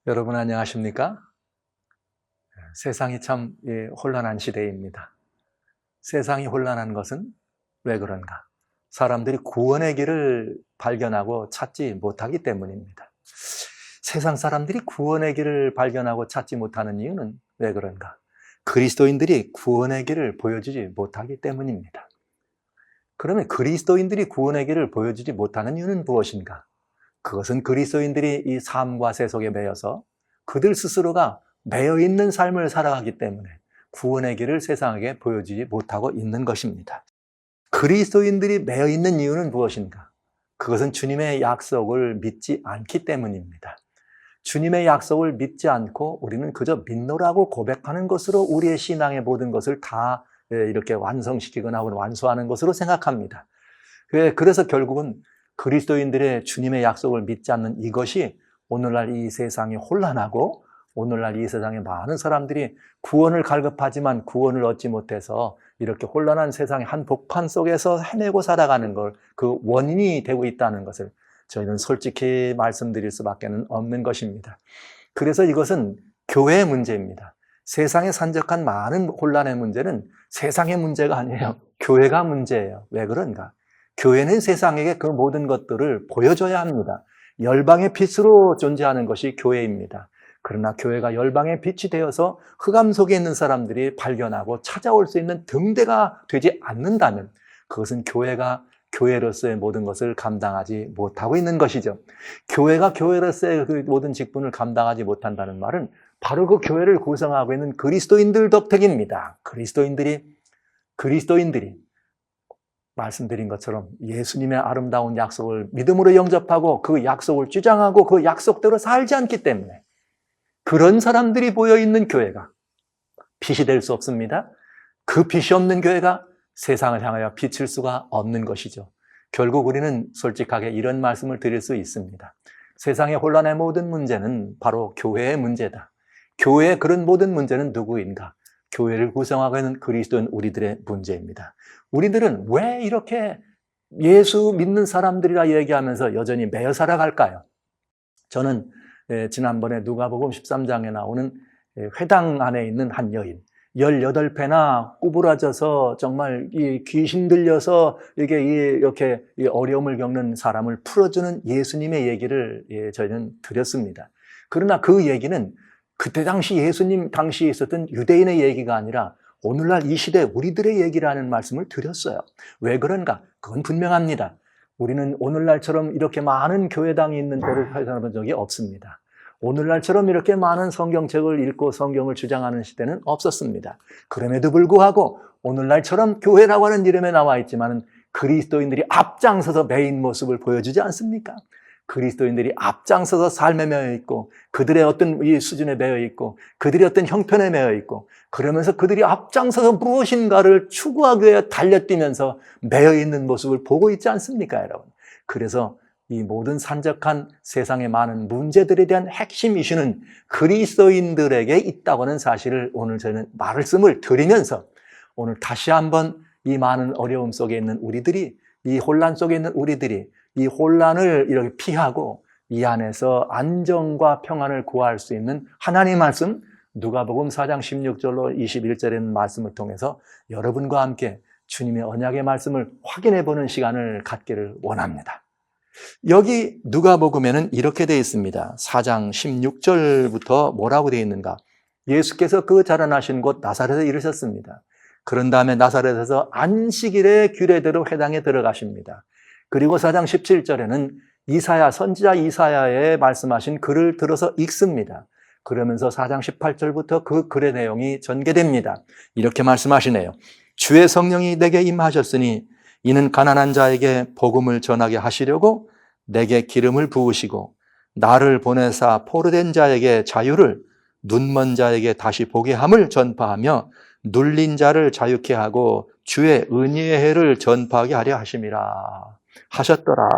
여러분 안녕하십니까? 세상이 참 혼란한 시대입니다. 세상이 혼란한 것은 왜 그런가? 사람들이 구원의 길을 발견하고 찾지 못하기 때문입니다. 세상 사람들이 구원의 길을 발견하고 찾지 못하는 이유는 왜 그런가? 그리스도인들이 구원의 길을 보여주지 못하기 때문입니다. 그러면 그리스도인들이 구원의 길을 보여주지 못하는 이유는 무엇인가? 그것은 그리스도인들이 이 삶과 세속에 매여서 그들 스스로가 매여 있는 삶을 살아가기 때문에 구원의 길을 세상에게 보여주지 못하고 있는 것입니다. 그리스도인들이 매여 있는 이유는 무엇인가? 그것은 주님의 약속을 믿지 않기 때문입니다. 주님의 약속을 믿지 않고 우리는 그저 믿노라고 고백하는 것으로 우리의 신앙의 모든 것을 다 이렇게 완성시키거나 완수하는 것으로 생각합니다. 그래서 결국은 그리스도인들의 주님의 약속을 믿지 않는 이것이 오늘날 이 세상이 혼란하고 오늘날 이 세상에 많은 사람들이 구원을 갈급하지만 구원을 얻지 못해서 이렇게 혼란한 세상의 한 복판 속에서 헤매고 살아가는 걸 그 원인이 되고 있다는 것을 저희는 솔직히 말씀드릴 수밖에 없는 것입니다. 그래서 이것은 교회의 문제입니다. 세상에 산적한 많은 혼란의 문제는 세상의 문제가 아니에요. 교회가 문제예요. 왜 그런가? 교회는 세상에게 그 모든 것들을 보여줘야 합니다. 열방의 빛으로 존재하는 것이 교회입니다. 그러나 교회가 열방의 빛이 되어서 흑암 속에 있는 사람들이 발견하고 찾아올 수 있는 등대가 되지 않는다면 그것은 교회가 교회로서의 모든 것을 감당하지 못하고 있는 것이죠. 교회가 교회로서의 그 모든 직분을 감당하지 못한다는 말은 바로 그 교회를 구성하고 있는 그리스도인들 덕택입니다. 그리스도인들이 말씀드린 것처럼 예수님의 아름다운 약속을 믿음으로 영접하고 그 약속을 주장하고 그 약속대로 살지 않기 때문에 그런 사람들이 모여있는 교회가 빛이 될 수 없습니다. 그 빛이 없는 교회가 세상을 향하여 비칠 수가 없는 것이죠. 결국 우리는 솔직하게 이런 말씀을 드릴 수 있습니다. 세상의 혼란의 모든 문제는 바로 교회의 문제다. 교회의 그런 모든 문제는 누구인가? 교회를 구성하고 있는 그리스도인 우리들의 문제입니다. 우리들은 왜 이렇게 예수 믿는 사람들이라 얘기하면서 여전히 매여 살아갈까요? 저는 지난번에 누가복음 13장에 나오는 회당 안에 있는 한 여인 18배나 구부러져서 정말 이 귀신 들려서 이렇게 어려움을 겪는 사람을 풀어주는 예수님의 얘기를 저희는 드렸습니다. 그러나 그 얘기는 그때 당시 예수님 당시에 있었던 유대인의 얘기가 아니라 오늘날 이 시대 우리들의 얘기라는 말씀을 드렸어요. 왜 그런가? 그건 분명합니다. 우리는 오늘날처럼 이렇게 많은 교회당이 있는 때를 살아본 적이 없습니다. 오늘날처럼 이렇게 많은 성경책을 읽고 성경을 주장하는 시대는 없었습니다. 그럼에도 불구하고 오늘날처럼 교회라고 하는 이름에 나와 있지만 그리스도인들이 앞장서서 메인 모습을 보여주지 않습니까? 그리스도인들이 앞장서서 삶에 매여 있고 그들의 어떤 이 수준에 매여 있고 그들의 어떤 형편에 매여 있고 그러면서 그들이 앞장서서 무엇인가를 추구하기 위해 달려뛰면서 매여 있는 모습을 보고 있지 않습니까, 여러분? 그래서 이 모든 산적한 세상의 많은 문제들에 대한 핵심 이슈는 그리스도인들에게 있다고 하는 사실을 오늘 저는 말씀을 드리면서 오늘 다시 한번 이 많은 어려움 속에 있는 우리들이 이 혼란 속에 있는 우리들이 이 혼란을 이렇게 피하고 이 안에서 안정과 평안을 구할 수 있는 하나님의 말씀 누가복음 4장 16절로 21절의 말씀을 통해서 여러분과 함께 주님의 언약의 말씀을 확인해 보는 시간을 갖기를 원합니다. 여기 누가복음에는 이렇게 되어 있습니다. 4장 16절부터 뭐라고 되어 있는가? 예수께서 그 자라나신 곳 나사렛에 이르셨습니다. 그런 다음에 나사렛에서 안식일에 규례대로 회당에 들어가십니다. 그리고 4장 17절에는 선지자 이사야의 말씀하신 글을 들어서 읽습니다. 그러면서 4장 18절부터 그 글의 내용이 전개됩니다. 이렇게 말씀하시네요. 주의 성령이 내게 임하셨으니 이는 가난한 자에게 복음을 전하게 하시려고 내게 기름을 부으시고 나를 보내사 포로된 자에게 자유를 눈먼 자에게 다시 보게 함을 전파하며 눌린 자를 자유케 하고 주의 은혜의 해를 전파하게 하려 하셨더라.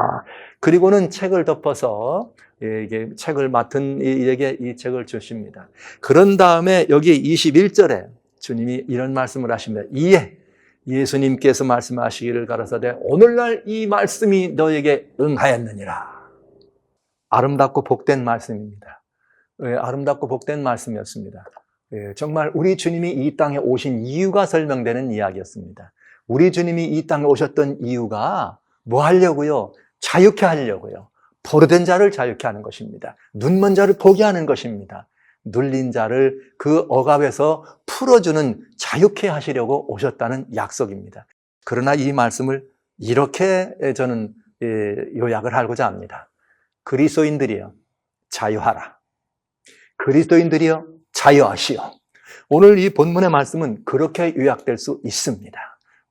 그리고는 책을 덮어서 이게 책을 맡은 이에게 이 책을 주십니다. 그런 다음에 여기 21절에 주님이 이런 말씀을 하십니다. 이에 예수님께서 말씀하시기를 가라사대 오늘날 이 말씀이 너에게 응하였느니라. 아름답고 복된 말씀입니다. 아름답고 복된 말씀이었습니다. 정말 우리 주님이 이 땅에 오신 이유가 설명되는 이야기였습니다. 우리 주님이 이 땅에 오셨던 이유가 뭐 하려고요? 자유케 하려고요. 포로된 자를 자유케 하는 것입니다. 눈먼 자를 보게 하는 것입니다. 눌린 자를 그 억압에서 풀어주는 자유케 하시려고 오셨다는 약속입니다. 그러나 이 말씀을 이렇게 저는 요약을 하고자 합니다. 그리스도인들이여 자유하라. 그리스도인들이여 자유하시오. 오늘 이 본문의 말씀은 그렇게 요약될 수 있습니다.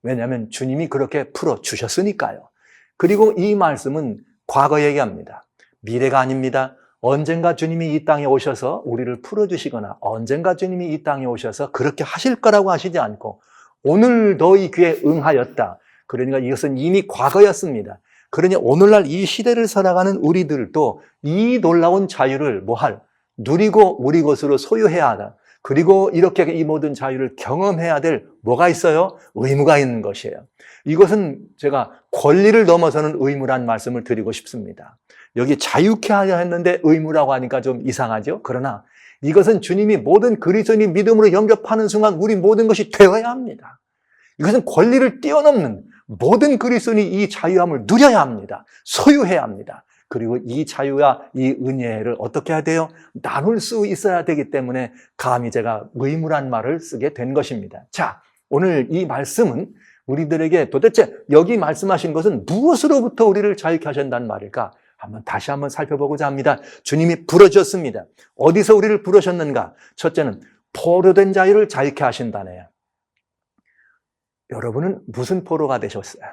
왜냐하면 주님이 그렇게 풀어주셨으니까요. 그리고 이 말씀은 과거 얘기합니다. 미래가 아닙니다. 언젠가 주님이 이 땅에 오셔서 우리를 풀어주시거나 언젠가 주님이 이 땅에 오셔서 그렇게 하실 거라고 하시지 않고 오늘 너희 귀에 응하였다. 그러니까 이것은 이미 과거였습니다. 그러니 오늘날 이 시대를 살아가는 우리들도 이 놀라운 자유를 누리고 우리 것으로 소유해야 하다. 그리고 이렇게 이 모든 자유를 경험해야 될 뭐가 있어요? 의무가 있는 것이에요. 이것은 제가 권리를 넘어서는 의무란 말씀을 드리고 싶습니다. 여기 자유케 하려 했는데 의무라고 하니까 좀 이상하죠? 그러나 이것은 주님이 모든 그리스도인이 믿음으로 영접하는 순간 우리 모든 것이 되어야 합니다. 이것은 권리를 뛰어넘는 모든 그리스도인이 이 자유함을 누려야 합니다. 소유해야 합니다. 그리고 이 자유와 이 은혜를 어떻게 해야 돼요? 나눌 수 있어야 되기 때문에 감히 제가 의무란 말을 쓰게 된 것입니다. 자, 오늘 이 말씀은 우리들에게 도대체 여기 말씀하신 것은 무엇으로부터 우리를 자유케 하신다는 말일까? 다시 한번 살펴보고자 합니다. 주님이 부르셨습니다. 어디서 우리를 부르셨는가? 첫째는 포로된 자유를 자유케 하신다네요. 여러분은 무슨 포로가 되셨어요?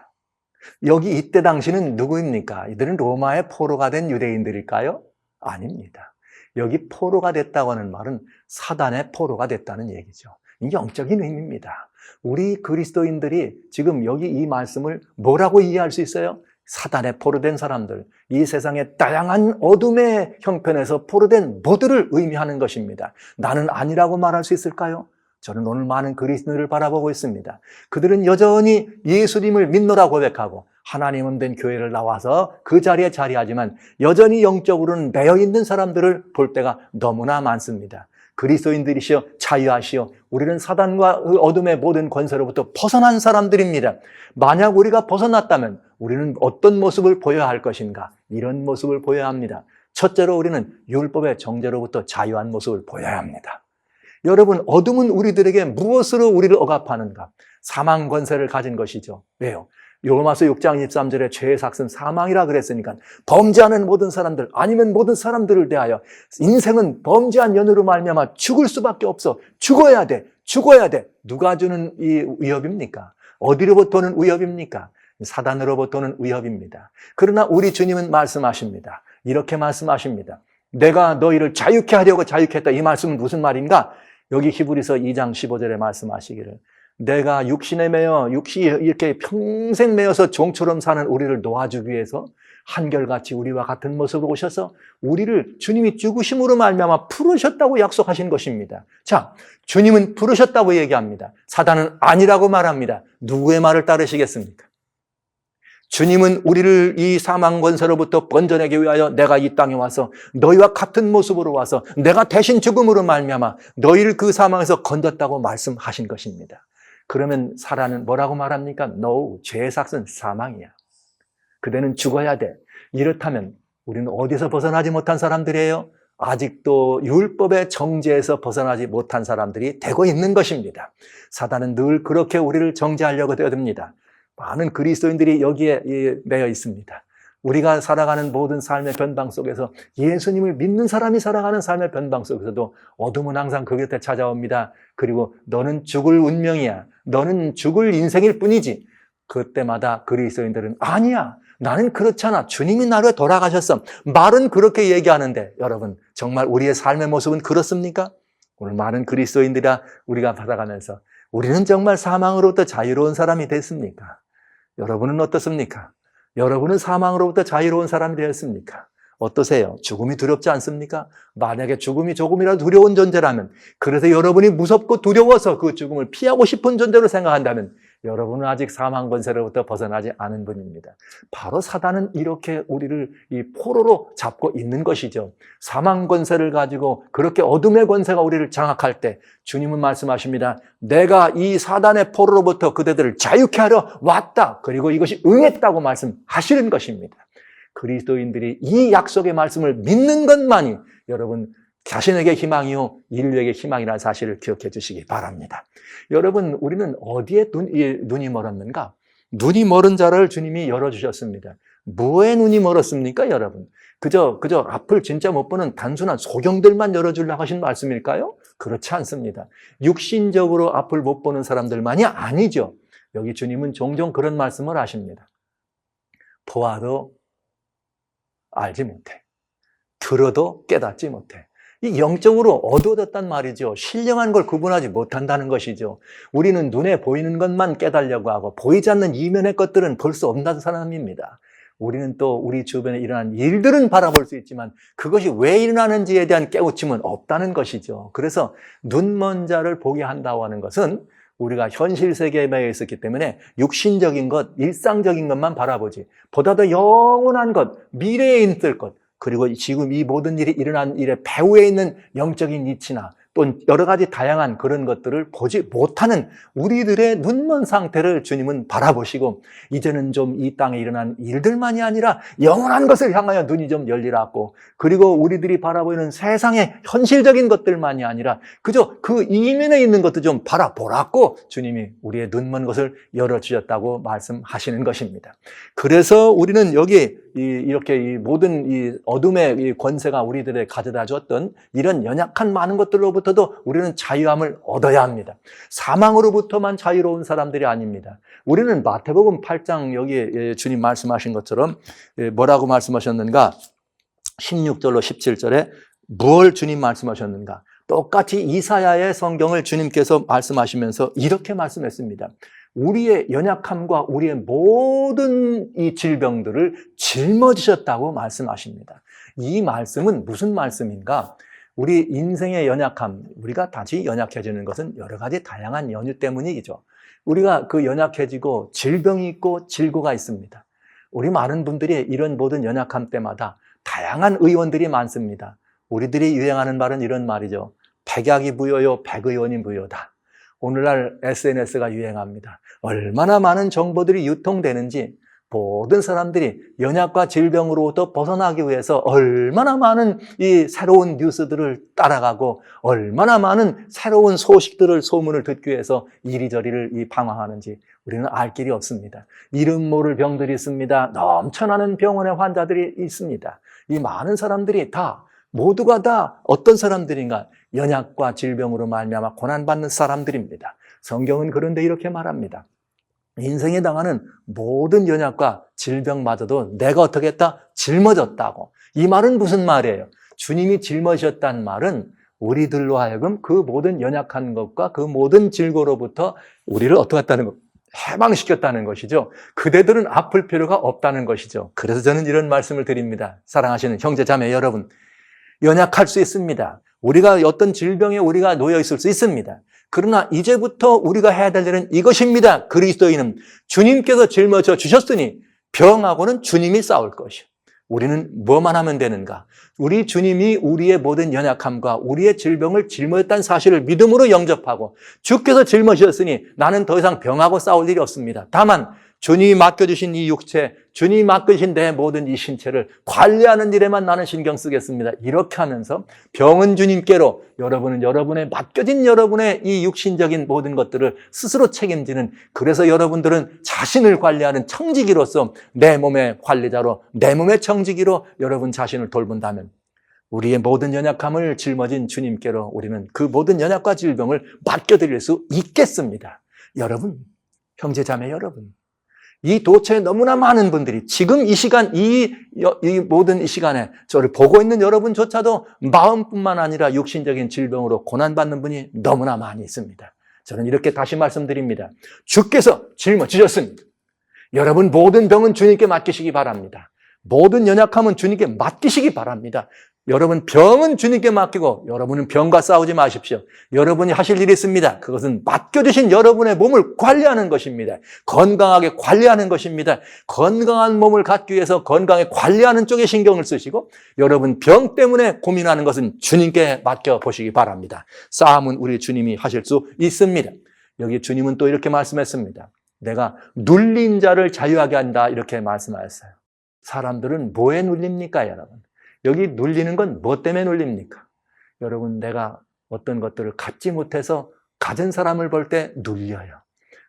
여기 이때 당시는 누구입니까? 이들은 로마의 포로가 된 유대인들일까요? 아닙니다. 여기 포로가 됐다고 하는 말은 사단의 포로가 됐다는 얘기죠. 이게 영적인 의미입니다. 우리 그리스도인들이 지금 여기 이 말씀을 뭐라고 이해할 수 있어요? 사단의 포로된 사람들, 이 세상의 다양한 어둠의 형편에서 포로된 모두를 의미하는 것입니다. 나는 아니라고 말할 수 있을까요? 저는 오늘 많은 그리스도인들을 바라보고 있습니다. 그들은 여전히 예수님을 믿노라 고백하고 하나님은 된 교회를 나와서 그 자리에 자리하지만 여전히 영적으로는 매여있는 사람들을 볼 때가 너무나 많습니다. 그리스도인들이시여 자유하시오. 우리는 사단과 그 어둠의 모든 권세로부터 벗어난 사람들입니다. 만약 우리가 벗어났다면 우리는 어떤 모습을 보여야 할 것인가? 이런 모습을 보여야 합니다. 첫째로 우리는 율법의 정죄로부터 자유한 모습을 보여야 합니다. 여러분, 어둠은 우리들에게 무엇으로 우리를 억압하는가? 사망 권세를 가진 것이죠. 왜요? 로마서 6장 23절에 죄의 삭은 사망이라 그랬으니까 범죄하는 모든 사람들 아니면 모든 사람들을 대하여 인생은 범죄한 연으로 말미암아 죽을 수밖에 없어. 죽어야 돼. 누가 주는 이 위협입니까? 어디로부터는 위협입니까? 사단으로부터는 위협입니다. 그러나 우리 주님은 말씀하십니다. 이렇게 말씀하십니다. 내가 너희를 자유케 하려고 자유케 했다. 이 말씀은 무슨 말인가? 여기 히브리서 2장 15절에 말씀하시기를 내가 육신에 매여 육신이 이렇게 평생 매여서 종처럼 사는 우리를 놓아주기 위해서 한결같이 우리와 같은 모습으로 오셔서 우리를 주님이 죽으심으로 말미암아 부르셨다고 약속하신 것입니다. 자, 주님은 부르셨다고 얘기합니다. 사단은 아니라고 말합니다. 누구의 말을 따르시겠습니까? 주님은 우리를 이 사망 권세로부터 건져내기 위하여 내가 이 땅에 와서 너희와 같은 모습으로 와서 내가 대신 죽음으로 말미암아 너희를 그 사망에서 건졌다고 말씀하신 것입니다. 그러면 사단은 뭐라고 말합니까? No, 죄의 삭은 사망이야. 그대는 죽어야 돼. 이렇다면 우리는 어디서 벗어나지 못한 사람들이에요? 아직도 율법의 정죄에서 벗어나지 못한 사람들이 되고 있는 것입니다. 사단은 늘 그렇게 우리를 정죄하려고 되어듭니다. 많은 그리스도인들이 여기에 매여 있습니다. 우리가 살아가는 모든 삶의 변방 속에서 예수님을 믿는 사람이 살아가는 삶의 변방 속에서도 어둠은 항상 그 곁에 찾아옵니다. 그리고 너는 죽을 운명이야. 너는 죽을 인생일 뿐이지. 그때마다 그리스도인들은 아니야. 나는 그렇잖아. 주님이 나를 돌아가셨어. 말은 그렇게 얘기하는데 여러분 정말 우리의 삶의 모습은 그렇습니까? 오늘 많은 그리스도인들이라 우리가 받아가면서 우리는 정말 사망으로부터 자유로운 사람이 됐습니까? 여러분은 어떻습니까? 여러분은 사망으로부터 자유로운 사람이 되었습니까? 어떠세요? 죽음이 두렵지 않습니까? 만약에 죽음이 조금이라도 두려운 존재라면, 그래서 여러분이 무섭고 두려워서 그 죽음을 피하고 싶은 존재로 생각한다면 여러분은 아직 사망 권세로부터 벗어나지 않은 분입니다. 바로 사단은 이렇게 우리를 이 포로로 잡고 있는 것이죠. 사망 권세를 가지고 그렇게 어둠의 권세가 우리를 장악할 때 주님은 말씀하십니다. 내가 이 사단의 포로로부터 그대들을 자유케 하려 왔다. 그리고 이것이 응했다고 말씀하시는 것입니다. 그리스도인들이 이 약속의 말씀을 믿는 것만이 여러분 자신에게 희망이요 인류에게 희망이라는 사실을 기억해 주시기 바랍니다. 여러분, 우리는 어디에 눈이 멀었는가? 눈이 멀은 자를 주님이 열어주셨습니다. 뭐에 눈이 멀었습니까, 여러분? 그저 앞을 진짜 못 보는 단순한 소경들만 열어주려고 하신 말씀일까요? 그렇지 않습니다. 육신적으로 앞을 못 보는 사람들만이 아니죠. 여기 주님은 종종 그런 말씀을 하십니다. 보아도 알지 못해. 들어도 깨닫지 못해. 이 영적으로 어두워졌단 말이죠. 신령한 걸 구분하지 못한다는 것이죠. 우리는 눈에 보이는 것만 깨달으려고 하고 보이지 않는 이면의 것들은 볼 수 없는 사람입니다. 우리는 또 우리 주변에 일어난 일들은 바라볼 수 있지만 그것이 왜 일어나는지에 대한 깨우침은 없다는 것이죠. 그래서 눈먼 자를 보게 한다고 하는 것은 우리가 현실 세계에 매여 있었기 때문에 육신적인 것, 일상적인 것만 바라보지 보다 더 영원한 것, 미래에 있을 것, 그리고 지금 이 모든 일이 일어난 일의 배후에 있는 영적인 이치나 또 여러 가지 다양한 그런 것들을 보지 못하는 우리들의 눈먼 상태를 주님은 바라보시고 이제는 좀 이 땅에 일어난 일들만이 아니라 영원한 것을 향하여 눈이 좀 열리라고, 그리고 우리들이 바라보이는 세상의 현실적인 것들만이 아니라 그저 그 이면에 있는 것도 좀 바라보라고 주님이 우리의 눈먼 것을 열어주셨다고 말씀하시는 것입니다. 그래서 우리는 여기 이렇게 이 모든 이 어둠의 이 권세가 우리들에 가져다 줬던 이런 연약한 많은 것들로부터도 우리는 자유함을 얻어야 합니다. 사망으로부터만 자유로운 사람들이 아닙니다. 우리는 마태복음 8장 여기 주님 말씀하신 것처럼 뭐라고 말씀하셨는가? 16절로 17절에 무엇을 주님 말씀하셨는가? 똑같이 이사야의 성경을 주님께서 말씀하시면서 이렇게 말씀했습니다. 우리의 연약함과 우리의 모든 이 질병들을 짊어지셨다고 말씀하십니다. 이 말씀은 무슨 말씀인가? 우리 인생의 연약함, 우리가 다시 연약해지는 것은 여러 가지 다양한 연유 때문이죠. 우리가 그 연약해지고 질병이 있고 질고가 있습니다. 우리 많은 분들이 이런 모든 연약함 때마다 다양한 의원들이 많습니다. 우리들이 유행하는 말은 이런 말이죠. 백약이 무효요, 백의원이 무효다. 오늘날 SNS가 유행합니다. 얼마나 많은 정보들이 유통되는지 모든 사람들이 연약과 질병으로부터 벗어나기 위해서 얼마나 많은 이 새로운 뉴스들을 따라가고 얼마나 많은 새로운 소식들을 소문을 듣기 위해서 이리저리를 방황하는지 우리는 알 길이 없습니다. 이름 모를 병들이 있습니다. 넘쳐나는 병원의 환자들이 있습니다. 이 많은 사람들이 다 모두가 다 어떤 사람들인가? 연약과 질병으로 말미암아 고난받는 사람들입니다. 성경은 그런데 이렇게 말합니다. 인생에 당하는 모든 연약과 질병마저도 내가 어떻게 했다? 짊어졌다고. 이 말은 무슨 말이에요? 주님이 짊어지셨다는 말은 우리들로 하여금 그 모든 연약한 것과 그 모든 질고로부터 우리를 어떻게 했다는 것? 해방시켰다는 것이죠. 그대들은 아플 필요가 없다는 것이죠. 그래서 저는 이런 말씀을 드립니다. 사랑하시는 형제 자매 여러분, 연약할 수 있습니다. 우리가 어떤 질병에 우리가 놓여 있을 수 있습니다. 그러나 이제부터 우리가 해야 될 일은 이것입니다. 그리스도인은 주님께서 짊어져 주셨으니 병하고는 주님이 싸울 것이요. 우리는 뭐만 하면 되는가? 우리 주님이 우리의 모든 연약함과 우리의 질병을 짊어졌다는 사실을 믿음으로 영접하고 주께서 짊어지셨으니 나는 더 이상 병하고 싸울 일이 없습니다. 다만 주님이 맡겨주신 이 육체, 주님이 맡겨주신 내 모든 이 신체를 관리하는 일에만 나는 신경 쓰겠습니다. 이렇게 하면서 병은 주님께로, 여러분은 여러분의 맡겨진 여러분의 이 육신적인 모든 것들을 스스로 책임지는, 그래서 여러분들은 자신을 관리하는 청지기로서 내 몸의 관리자로, 내 몸의 청지기로 여러분 자신을 돌본다면 우리의 모든 연약함을 짊어진 주님께로 우리는 그 모든 연약과 질병을 맡겨드릴 수 있겠습니다. 여러분, 형제 자매 여러분, 이 도처에 너무나 많은 분들이 지금 이 시간, 이 모든 이 시간에 저를 보고 있는 여러분조차도 마음뿐만 아니라 육신적인 질병으로 고난받는 분이 너무나 많이 있습니다. 저는 이렇게 다시 말씀드립니다. 주께서 짊어지셨습니다. 여러분 모든 병은 주님께 맡기시기 바랍니다. 모든 연약함은 주님께 맡기시기 바랍니다. 여러분 병은 주님께 맡기고 여러분은 병과 싸우지 마십시오. 여러분이 하실 일이 있습니다. 그것은 맡겨주신 여러분의 몸을 관리하는 것입니다. 건강하게 관리하는 것입니다. 건강한 몸을 갖기 위해서 건강에 관리하는 쪽에 신경을 쓰시고 여러분 병 때문에 고민하는 것은 주님께 맡겨보시기 바랍니다. 싸움은 우리 주님이 하실 수 있습니다. 여기 주님은 또 이렇게 말씀했습니다. 내가 눌린 자를 자유하게 한다 이렇게 말씀하셨어요. 사람들은 뭐에 눌립니까 여러분? 여기 눌리는 건 뭐 때문에 눌립니까? 여러분 내가 어떤 것들을 갖지 못해서 가진 사람을 볼 때 눌려요.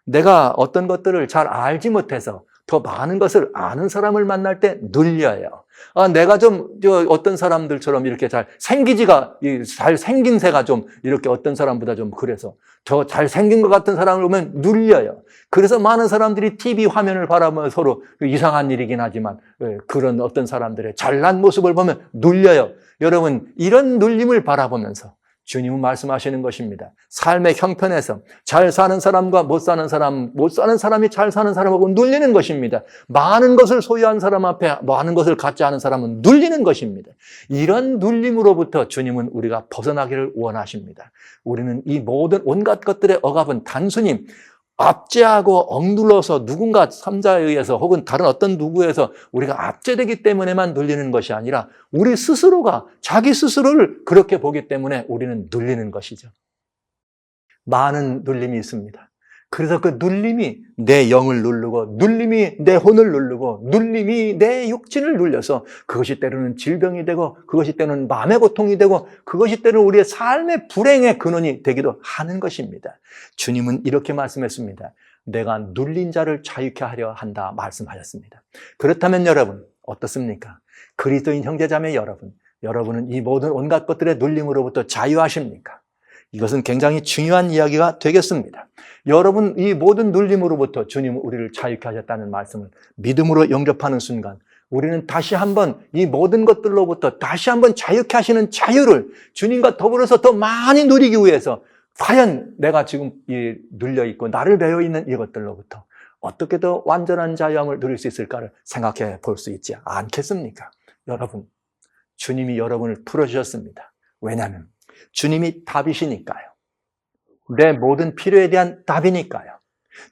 내가 어떤 것들을 잘 알지 못해서 더 많은 것을 아는 사람을 만날 때 눌려요. 내가 좀 어떤 사람들처럼 이렇게 잘 생긴 새가 좀 이렇게 어떤 사람보다 좀 그래서 더 잘생긴 것 같은 사람을 보면 눌려요. 그래서 많은 사람들이 TV 화면을 바라보면 서로 이상한 일이긴 하지만 그런 어떤 사람들의 잘난 모습을 보면 눌려요. 여러분 이런 눌림을 바라보면서 주님은 말씀하시는 것입니다. 삶의 형편에서 잘 사는 사람과 못 사는 사람이 잘 사는 사람하고 눌리는 것입니다. 많은 것을 소유한 사람 앞에 많은 것을 갖지 않은 사람은 눌리는 것입니다. 이런 눌림으로부터 주님은 우리가 벗어나기를 원하십니다. 우리는 이 모든 온갖 것들의 억압은 단순히 압제하고 억눌러서 누군가 삼자에 의해서 혹은 다른 어떤 누구에서 우리가 압제되기 때문에만 눌리는 것이 아니라 우리 스스로가 자기 스스로를 그렇게 보기 때문에 우리는 눌리는 것이죠. 많은 눌림이 있습니다. 그래서 그 눌림이 내 영을 누르고 눌림이 내 혼을 누르고 눌림이 내 육신을 눌려서 그것이 때로는 질병이 되고 그것이 때로는 마음의 고통이 되고 그것이 때로는 우리의 삶의 불행의 근원이 되기도 하는 것입니다. 주님은 이렇게 말씀했습니다. 내가 눌린 자를 자유케 하려 한다 말씀하셨습니다. 그렇다면 여러분 어떻습니까? 그리스도인 형제자매 여러분은 이 모든 온갖 것들의 눌림으로부터 자유하십니까? 이것은 굉장히 중요한 이야기가 되겠습니다. 여러분 이 모든 눌림으로부터 주님은 우리를 자유케 하셨다는 말씀을 믿음으로 영접하는 순간 우리는 다시 한번 이 모든 것들로부터 다시 한번 자유케 하시는 자유를 주님과 더불어서 더 많이 누리기 위해서 과연 내가 지금 눌려있고 나를 배어있는 이것들로부터 어떻게 더 완전한 자유함을 누릴 수 있을까를 생각해 볼 수 있지 않겠습니까? 여러분 주님이 여러분을 풀어주셨습니다. 왜냐하면 주님이 답이시니까요. 내 모든 필요에 대한 답이니까요.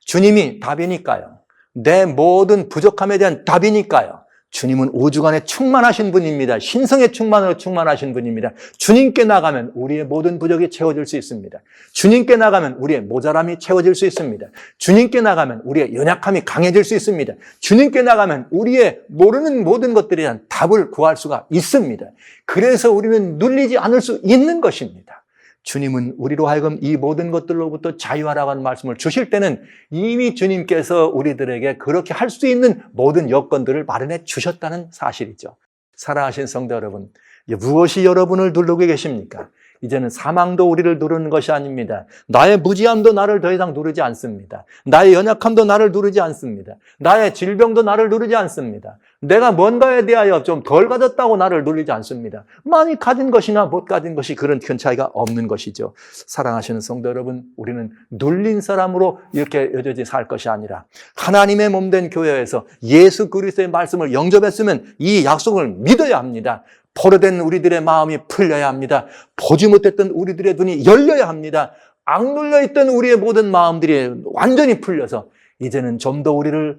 주님이 답이니까요. 내 모든 부족함에 대한 답이니까요. 주님은 오주간에 충만하신 분입니다. 신성의 충만으로 충만하신 분입니다. 주님께 나가면 우리의 모든 부족이 채워질 수 있습니다. 주님께 나가면 우리의 모자람이 채워질 수 있습니다. 주님께 나가면 우리의 연약함이 강해질 수 있습니다. 주님께 나가면 우리의 모르는 모든 것들에 대한 답을 구할 수가 있습니다. 그래서 우리는 눌리지 않을 수 있는 것입니다. 주님은 우리로 하여금 이 모든 것들로부터 자유하라고 하는 말씀을 주실 때는 이미 주님께서 우리들에게 그렇게 할 수 있는 모든 여건들을 마련해 주셨다는 사실이죠. 사랑하신 성도 여러분, 무엇이 여러분을 누르고 계십니까? 이제는 사망도 우리를 누르는 것이 아닙니다. 나의 무지함도 나를 더 이상 누르지 않습니다. 나의 연약함도 나를 누르지 않습니다. 나의 질병도 나를 누르지 않습니다. 내가 뭔가에 대하여 좀 덜 가졌다고 나를 누르지 않습니다. 많이 가진 것이나 못 가진 것이 그런 큰 차이가 없는 것이죠. 사랑하시는 성도 여러분, 우리는 눌린 사람으로 이렇게 여전히 살 것이 아니라 하나님의 몸된 교회에서 예수 그리스도의 말씀을 영접했으면 이 약속을 믿어야 합니다. 포로된 우리들의 마음이 풀려야 합니다. 보지 못했던 우리들의 눈이 열려야 합니다. 악눌려 있던 우리의 모든 마음들이 완전히 풀려서 이제는 좀 더 우리를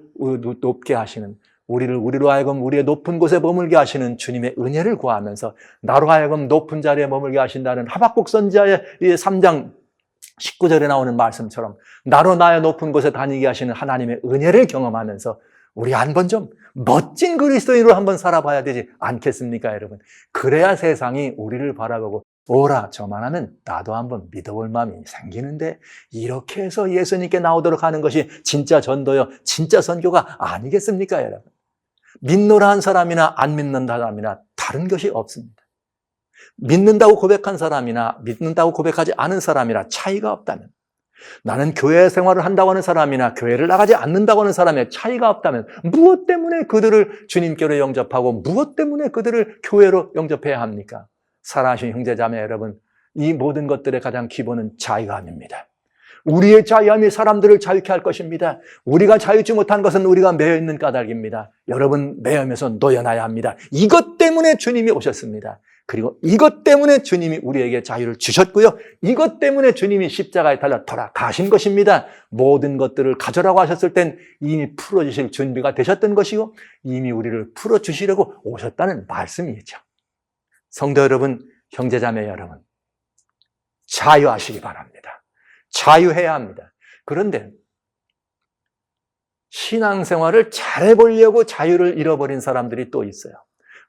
높게 하시는, 우리로 하여금 우리의 높은 곳에 머물게 하시는 주님의 은혜를 구하면서 나로 하여금 높은 자리에 머물게 하신다는 하박국 선지자의 3장 19절에 나오는 말씀처럼 나로 나의 높은 곳에 다니게 하시는 하나님의 은혜를 경험하면서 우리 한번 좀 멋진 그리스도인으로 한번 살아봐야 되지 않겠습니까, 여러분? 그래야 세상이 우리를 바라보고 오라, 저만 하면 나도 한번 믿어볼 마음이 생기는데 이렇게 해서 예수님께 나오도록 하는 것이 진짜 전도요, 진짜 선교가 아니겠습니까, 여러분? 믿노라 한 사람이나 안 믿는다 사람이나 다른 것이 없습니다. 믿는다고 고백한 사람이나 믿는다고 고백하지 않은 사람이나 차이가 없다면, 나는 교회 생활을 한다고 하는 사람이나 교회를 나가지 않는다고 하는 사람의 차이가 없다면 무엇 때문에 그들을 주님께로 영접하고 무엇 때문에 그들을 교회로 영접해야 합니까? 사랑하신 형제자매 여러분, 이 모든 것들의 가장 기본은 자유함입니다. 우리의 자유함이 사람들을 자유케 할 것입니다. 우리가 자유치 못한 것은 우리가 매여 있는 까닭입니다. 여러분, 매여면서 놓여놔야 합니다. 이것 때문에 주님이 오셨습니다. 그리고 이것 때문에 주님이 우리에게 자유를 주셨고요. 이것 때문에 주님이 십자가에 달려 돌아가신 것입니다. 모든 것들을 가져라고 하셨을 땐 이미 풀어주실 준비가 되셨던 것이고 이미 우리를 풀어주시려고 오셨다는 말씀이죠. 성도 여러분, 형제자매 여러분, 자유하시기 바랍니다. 자유해야 합니다. 그런데 신앙생활을 잘해보려고 자유를 잃어버린 사람들이 또 있어요.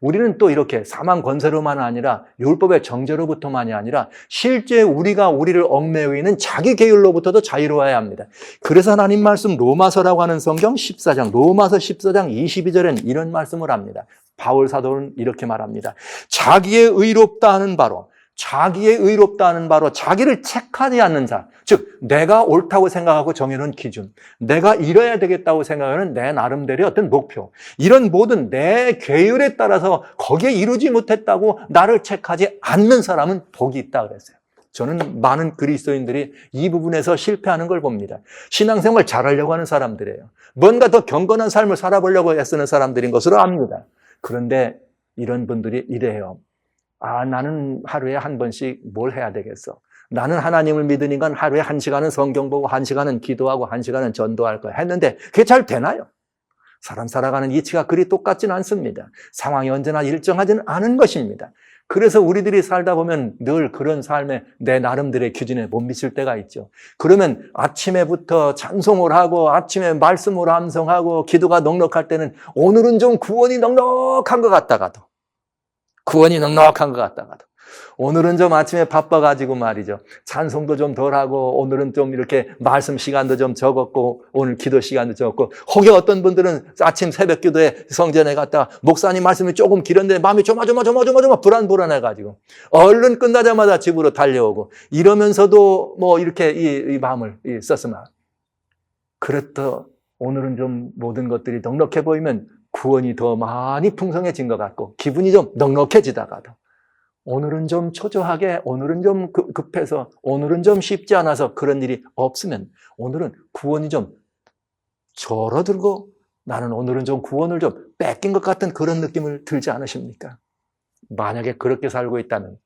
우리는 또 이렇게 사망 권세로만 아니라 율법의 정죄로부터만이 아니라 실제 우리가 우리를 얽매여 있는 자기 계율로부터도 자유로워야 합니다. 그래서 하나님 말씀 로마서라고 하는 성경 14장, 로마서 14장 22절엔 이런 말씀을 합니다. 바울 사도는 이렇게 말합니다. 자기의 의롭다 하는 바로 자기를 책하지 않는 자, 즉 내가 옳다고 생각하고 정해놓은 기준, 내가 이뤄야 되겠다고 생각하는 내 나름대로의 어떤 목표, 이런 모든 내 계율에 따라서 거기에 이루지 못했다고 나를 책하지 않는 사람은 복이 있다 그랬어요. 저는 많은 그리스도인들이 이 부분에서 실패하는 걸 봅니다. 신앙생활 잘하려고 하는 사람들이에요. 뭔가 더 경건한 삶을 살아보려고 애쓰는 사람들인 것으로 압니다. 그런데 이런 분들이 이래요. 나는 하루에 한 번씩 뭘 해야 되겠어. 나는 하나님을 믿으니까 하루에 1시간은 성경 보고 1시간은 기도하고 1시간은 전도할 거야 했는데 그게 잘 되나요? 사람 살아가는 이치가 그리 똑같지는 않습니다. 상황이 언제나 일정하지는 않은 것입니다. 그래서 우리들이 살다 보면 늘 그런 삶에 내 나름대로의 기준에 못 미칠 때가 있죠. 그러면 아침에부터 찬송을 하고 아침에 말씀으로 함성하고 기도가 넉넉할 때는 오늘은 좀 구원이 넉넉한 것 같다가도 오늘은 좀 아침에 바빠가지고 말이죠. 찬송도 좀 덜하고 오늘은 좀 이렇게 말씀 시간도 좀 적었고 오늘 기도 시간도 적었고 혹여 어떤 분들은 아침 새벽 기도에 성전에 갔다가 목사님 말씀이 조금 길었는데 마음이 조마조마 불안해가지고 얼른 끝나자마자 집으로 달려오고 이러면서도 뭐 이렇게 이 마음을 썼으나 그래도 오늘은 좀 모든 것들이 넉넉해 보이면 구원이 더 많이 풍성해진 것 같고 기분이 좀 넉넉해지다가도 오늘은 좀 초조하게, 오늘은 좀 급해서, 오늘은 좀 쉽지 않아서 그런 일이 없으면 오늘은 구원이 좀 절어들고 나는 오늘은 좀 구원을 좀 뺏긴 것 같은 그런 느낌을 들지 않으십니까? 만약에 그렇게 살고 있다면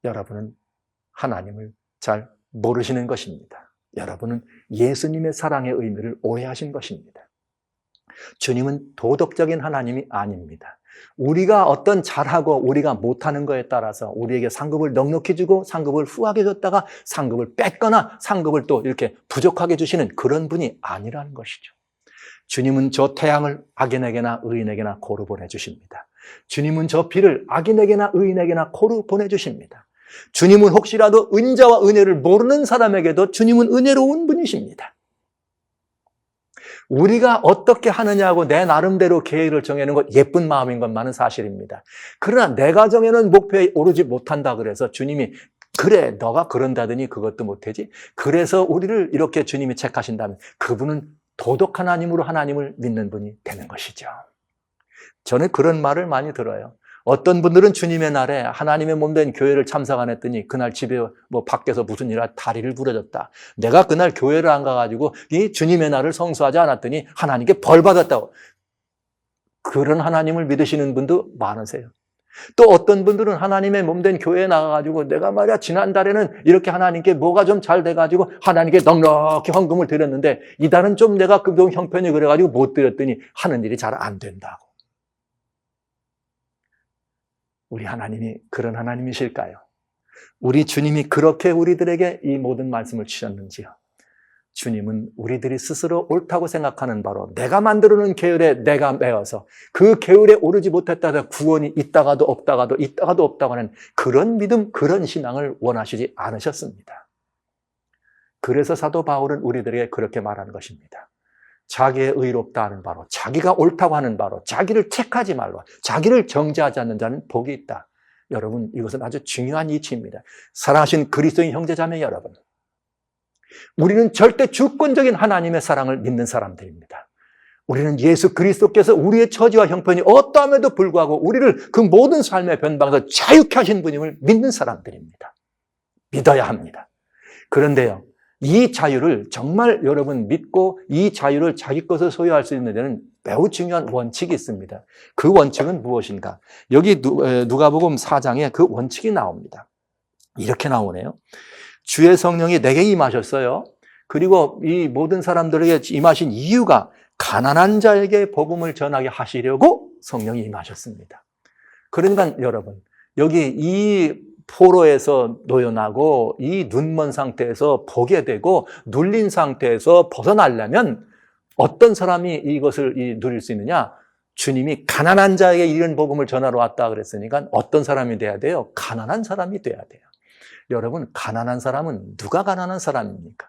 여러분은 하나님을 잘 모르시는 것입니다. 여러분은 예수님의 사랑의 의미를 오해하신 것입니다. 주님은 도덕적인 하나님이 아닙니다. 우리가 어떤 잘하고 우리가 못하는 거에 따라서 우리에게 상급을 넉넉히 주고 상급을 후하게 줬다가 상급을 뺏거나 상급을 또 이렇게 부족하게 주시는 그런 분이 아니라는 것이죠. 주님은 저 태양을 악인에게나 의인에게나 고루 보내주십니다. 주님은 저 비를 악인에게나 의인에게나 고루 보내주십니다. 주님은 혹시라도 은자와 은혜를 모르는 사람에게도 주님은 은혜로운 분이십니다. 우리가 어떻게 하느냐고 내 나름대로 계획을 정해놓은 것 예쁜 마음인 것만은 사실입니다. 그러나 내가 정해놓은 목표에 오르지 못한다 그래서 주님이 그래 너가 그런다더니 그것도 못하지. 그래서 우리를 이렇게 주님이 책하신다면 그분은 도덕 하나님으로 하나님을 믿는 분이 되는 것이죠. 저는 그런 말을 많이 들어요. 어떤 분들은 주님의 날에 하나님의 몸된 교회를 참석 안 했더니 그날 집에 뭐 밖에서 무슨 일이라 다리를 부러졌다. 내가 그날 교회를 안 가가지고 이 주님의 날을 성수하지 않았더니 하나님께 벌 받았다고. 그런 하나님을 믿으시는 분도 많으세요. 또 어떤 분들은 하나님의 몸된 교회에 나가가지고 내가 말이야 지난달에는 이렇게 하나님께 뭐가 좀 잘 돼가지고 하나님께 넉넉히 헌금을 드렸는데 이달은 좀 내가 좀 형편이 그래가지고 못 드렸더니 하는 일이 잘 안 된다고. 우리 하나님이 그런 하나님이실까요? 우리 주님이 그렇게 우리들에게 이 모든 말씀을 주셨는지요? 주님은 우리들이 스스로 옳다고 생각하는 바로 내가 만들어놓은 계율에 내가 매어서 그 계율에 오르지 못했다 해서 구원이 있다가도 없다가도 없다고 하는 그런 믿음, 그런 신앙을 원하시지 않으셨습니다. 그래서 사도 바울은 우리들에게 그렇게 말하는 것입니다. 자기의 의롭다 하는 바로, 자기가 옳다고 하는 바로, 자기를 책하지 말고, 자기를 정죄하지 않는 자는 복이 있다. 여러분, 이것은 아주 중요한 이치입니다. 사랑하신 그리스도인 형제자매 여러분, 우리는 절대 주권적인 하나님의 사랑을 믿는 사람들입니다. 우리는 예수 그리스도께서 우리의 처지와 형편이 어떠함에도 불구하고 우리를 그 모든 삶의 변방에서 자유케 하신 분임을 믿는 사람들입니다. 믿어야 합니다. 그런데요, 이 자유를 정말 여러분 믿고 이 자유를 자기 것을 소유할 수 있는 데는 매우 중요한 원칙이 있습니다. 그 원칙은 무엇인가? 여기 누가복음 4장에 그 원칙이 나옵니다. 이렇게 나오네요. 주의 성령이 내게 임하셨어요. 그리고 이 모든 사람들에게 임하신 이유가 가난한 자에게 복음을 전하게 하시려고 성령이 임하셨습니다. 그러니까 여러분, 여기 이 포로에서 노연하고 이 눈먼 상태에서 보게 되고 눌린 상태에서 벗어나려면 어떤 사람이 이것을 누릴 수 있느냐? 주님이 가난한 자에게 이런 복음을 전하러 왔다 그랬으니까 어떤 사람이 돼야 돼요? 가난한 사람이 돼야 돼요. 여러분, 가난한 사람은 누가 가난한 사람입니까?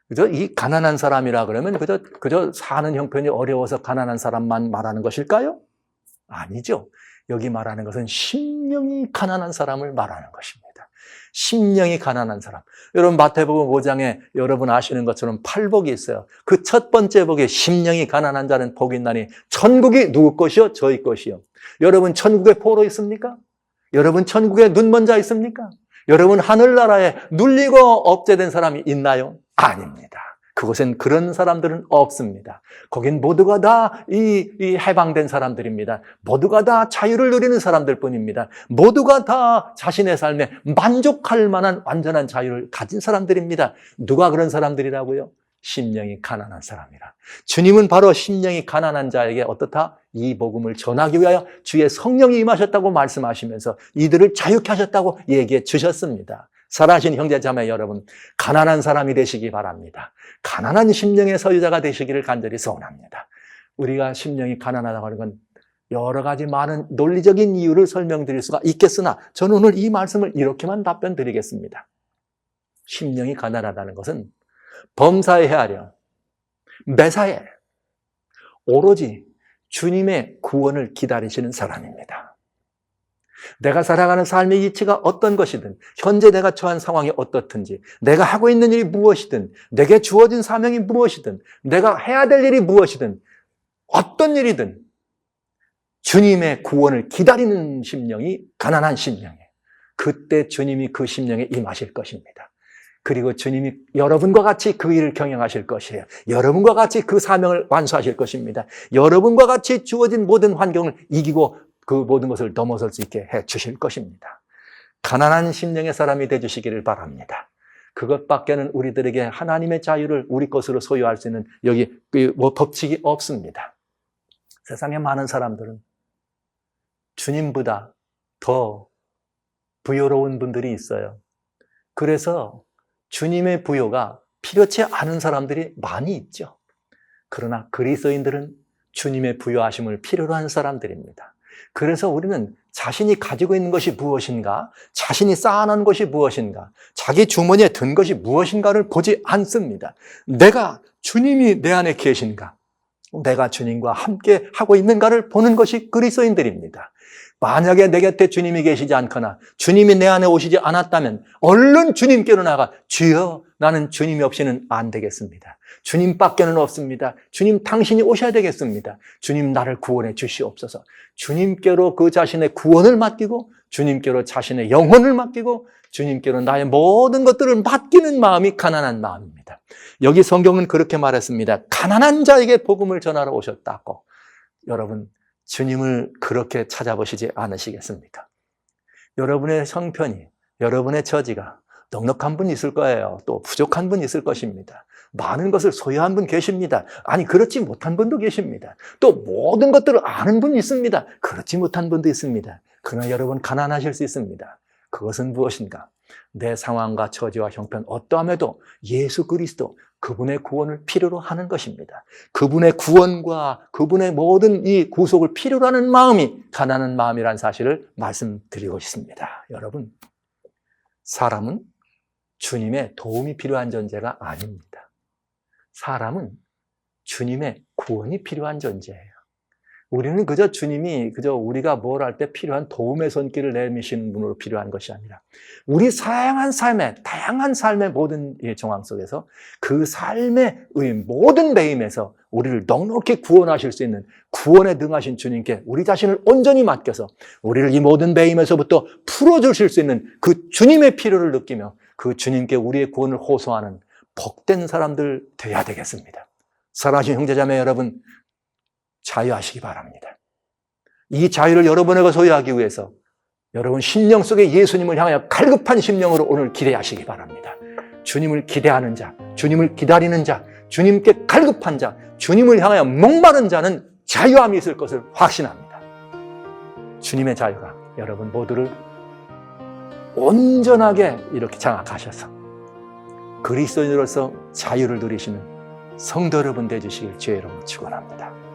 그죠? 이 가난한 사람이라 그러면 그저 사는 형편이 어려워서 가난한 사람만 말하는 것일까요? 아니죠. 여기 말하는 것은 심령이 가난한 사람을 말하는 것입니다. 심령이 가난한 사람. 여러분 마태복음 5장에 여러분 아시는 것처럼 팔복이 있어요. 그 첫 번째 복에 심령이 가난한 자는 복이 있나니 천국이 누구 것이요? 저희 것이요. 여러분 천국에 포로 있습니까? 여러분 천국에 눈먼 자 있습니까? 여러분 하늘나라에 눌리고 업제된 사람이 있나요? 아닙니다. 그곳엔 그런 사람들은 없습니다. 거긴 모두가 다 이 해방된 사람들입니다. 모두가 다 자유를 누리는 사람들 뿐입니다. 모두가 다 자신의 삶에 만족할 만한 완전한 자유를 가진 사람들입니다. 누가 그런 사람들이라고요? 심령이 가난한 사람이라. 주님은 바로 심령이 가난한 자에게 어떻다? 이 복음을 전하기 위하여 주의 성령이 임하셨다고 말씀하시면서 이들을 자유케 하셨다고 얘기해 주셨습니다. 사랑하신 형제자매 여러분, 가난한 사람이 되시기 바랍니다. 가난한 심령의 소유자가 되시기를 간절히 소원합니다. 우리가 심령이 가난하다고 하는 건 여러 가지 많은 논리적인 이유를 설명드릴 수가 있겠으나 저는 오늘 이 말씀을 이렇게만 답변 드리겠습니다. 심령이 가난하다는 것은 범사에 헤아려 매사에 오로지 주님의 구원을 기다리시는 사람입니다. 내가 살아가는 삶의 이치가 어떤 것이든, 현재 내가 처한 상황이 어떻든지, 내가 하고 있는 일이 무엇이든, 내게 주어진 사명이 무엇이든, 내가 해야 될 일이 무엇이든, 어떤 일이든 주님의 구원을 기다리는 심령이 가난한 심령이에요. 그때 주님이 그 심령에 임하실 것입니다. 그리고 주님이 여러분과 같이 그 일을 경영하실 것이에요. 여러분과 같이 그 사명을 완수하실 것입니다. 여러분과 같이 주어진 모든 환경을 이기고 그 모든 것을 넘어설 수 있게 해 주실 것입니다. 가난한 심령의 사람이 돼 주시기를 바랍니다. 그것밖에는 우리들에게 하나님의 자유를 우리 것으로 소유할 수 있는 여기 법칙이 없습니다. 세상에 많은 사람들은 주님보다 더 부유로운 분들이 있어요. 그래서 주님의 부요가 필요치 않은 사람들이 많이 있죠. 그러나 그리스도인들은 주님의 부요하심을 필요로 하는 사람들입니다. 그래서 우리는 자신이 가지고 있는 것이 무엇인가, 자신이 쌓아놓은 것이 무엇인가, 자기 주머니에 든 것이 무엇인가를 보지 않습니다. 내가 주님이 내 안에 계신가, 내가 주님과 함께 하고 있는가를 보는 것이 그리스도인들입니다. 만약에 내 곁에 주님이 계시지 않거나 주님이 내 안에 오시지 않았다면 얼른 주님께로 나가 주여 나는 주님이 없이는 안 되겠습니다. 주님밖에는 없습니다. 주님 당신이 오셔야 되겠습니다. 주님 나를 구원해 주시옵소서. 주님께로 그 자신의 구원을 맡기고 주님께로 자신의 영혼을 맡기고 주님께로 나의 모든 것들을 맡기는 마음이 가난한 마음입니다. 여기 성경은 그렇게 말했습니다. 가난한 자에게 복음을 전하러 오셨다고. 여러분 주님을 그렇게 찾아보시지 않으시겠습니까? 여러분의 형편이, 여러분의 처지가 넉넉한 분 있을 거예요. 또 부족한 분 있을 것입니다. 많은 것을 소유한 분 계십니다. 아니 그렇지 못한 분도 계십니다. 또 모든 것들을 아는 분 있습니다. 그렇지 못한 분도 있습니다. 그러나 여러분 가난하실 수 있습니다. 그것은 무엇인가? 내 상황과 처지와 형편 어떠함에도 예수 그리스도 그분의 구원을 필요로 하는 것입니다. 그분의 구원과 그분의 모든 이 구속을 필요로 하는 마음이 가난한 마음이라는 사실을 말씀드리고 싶습니다. 여러분, 사람은 주님의 도움이 필요한 존재가 아닙니다. 사람은 주님의 구원이 필요한 존재예요. 우리는 그저 주님이 우리가 뭘 할 때 필요한 도움의 손길을 내미시는 분으로 필요한 것이 아니라 우리 다양한 삶의 모든 정황 속에서 그 삶의 모든 배임에서 우리를 넉넉히 구원하실 수 있는 구원에 능하신 주님께 우리 자신을 온전히 맡겨서 우리를 이 모든 배임에서부터 풀어주실 수 있는 그 주님의 필요를 느끼며 그 주님께 우리의 구원을 호소하는 복된 사람들 되어야 되겠습니다. 사랑하시는 형제자매 여러분, 자유하시기 바랍니다. 이 자유를 여러분에게 소유하기 위해서 여러분 심령 속에 예수님을 향하여 갈급한 심령으로 오늘 기대하시기 바랍니다. 주님을 기대하는 자, 주님을 기다리는 자, 주님께 갈급한 자, 주님을 향하여 목마른 자는 자유함이 있을 것을 확신합니다. 주님의 자유가 여러분 모두를 온전하게 이렇게 장악하셔서 그리스도인으로서 자유를 누리시는 성도 여러분 되주시길 주의 이름으로 축원합니다.